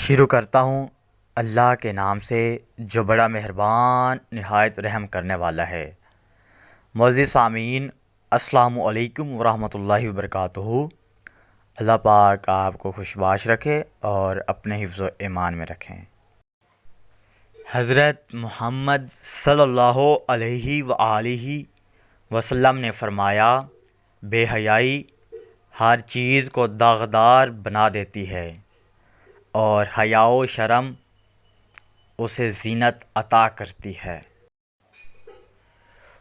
شروع کرتا ہوں اللہ کے نام سے جو بڑا مہربان نہایت رحم کرنے والا ہے۔ معزز سامعین، السلام علیکم ورحمۃ اللہ وبرکاتہ۔ اللہ پاک آپ کو خوشباش رکھے اور اپنے حفظ و ایمان میں رکھیں۔ حضرت محمد صلی اللہ علیہ وآلہ وسلم نے فرمایا، بے حیائی ہر چیز کو داغدار بنا دیتی ہے اور حیا و شرم اسے زینت عطا کرتی ہے۔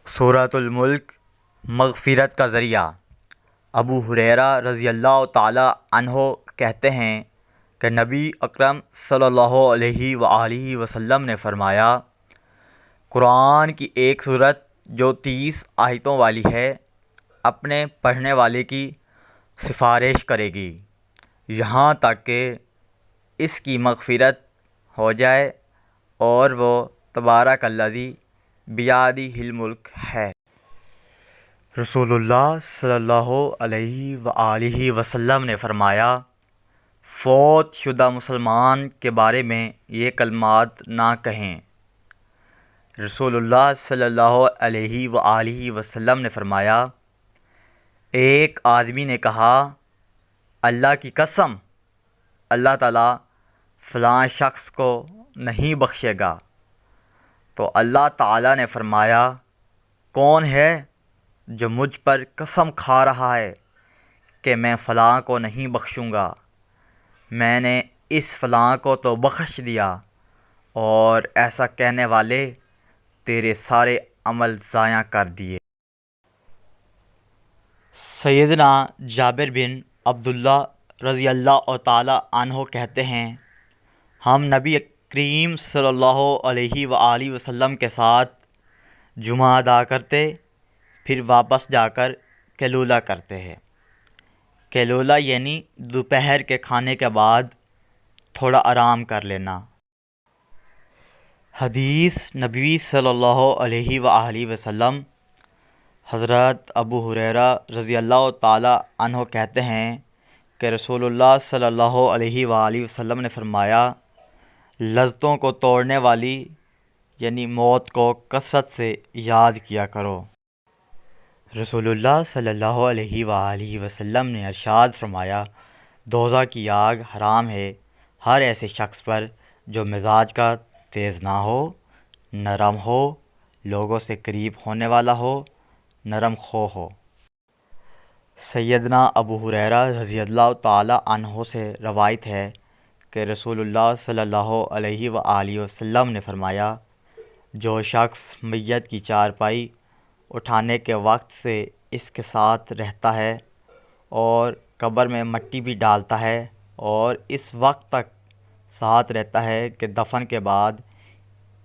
سورۃ الملک مغفرت کا ذریعہ۔ ابو ہریرہ رضی اللہ تعالی عنہ کہتے ہیں کہ نبی اکرم صلی اللہ علیہ وآلہ وسلم نے فرمایا، قرآن کی ایک سورت جو 30 آیتوں والی ہے اپنے پڑھنے والے کی سفارش کرے گی یہاں تک کہ اس کی مغفرت ہو جائے، اور وہ تبارک الذی بیدہ الملک ہے۔ رسول اللہ صلی اللہ علیہ وآلہ وسلم نے فرمایا، فوت شدہ مسلمان کے بارے میں یہ کلمات نہ کہیں۔ رسول اللہ صلی اللہ علیہ وآلہ وسلم نے فرمایا، ایک آدمی نے کہا، اللہ کی قسم، اللہ تعالیٰ فلاں شخص کو نہیں بخشے گا۔ تو اللہ تعالیٰ نے فرمایا، کون ہے جو مجھ پر قسم کھا رہا ہے کہ میں فلاں کو نہیں بخشوں گا؟ میں نے اس فلاں کو تو بخش دیا، اور ایسا کہنے والے تیرے سارے عمل ضائع کر دیے۔ سیدنا جابر بن عبداللہ رضی اللہ تعالی عنہ کہتے ہیں، ہم نبی کریم صلی اللہ علیہ وآلہ وسلم کے ساتھ جمعہ ادا کرتے، پھر واپس جا کر قیلولہ کرتے ہیں۔ قیلولہ یعنی دوپہر کے کھانے کے بعد تھوڑا آرام کر لینا۔ حدیث نبوی صلی اللہ علیہ وآلہ وسلم۔ حضرت ابو ہریرہ رضی اللہ تعالی عنہ کہتے ہیں کہ رسول اللہ صلی اللہ علیہ وآلہ وسلم نے فرمایا، لذتوں کو توڑنے والی یعنی موت کو کثرت سے یاد کیا کرو۔ رسول اللہ صلی اللہ علیہ وآلہ وسلم نے ارشاد فرمایا، دوزخ کی آگ حرام ہے ہر ایسے شخص پر جو مزاج کا تیز نہ ہو، نرم ہو، لوگوں سے قریب ہونے والا ہو، نرم خو ہو۔ سیدنا ابو ہریرہ رضی اللہ تعالی عنہ سے روایت ہے کہ رسول اللہ صلی اللہ علیہ وآلہ وسلم نے فرمایا، جو شخص میت کی چارپائی اٹھانے کے وقت سے اس کے ساتھ رہتا ہے اور قبر میں مٹی بھی ڈالتا ہے اور اس وقت تک ساتھ رہتا ہے کہ دفن کے بعد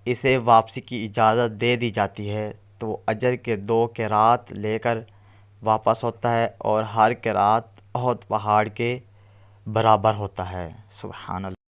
اسے واپسی کی اجازت دے دی جاتی ہے، تو وہ اجر کے 2 قیرات لے کر واپس ہوتا ہے، اور ہر قیرات احد پہاڑ کے برابر ہوتا ہے۔ سبحان اللہ۔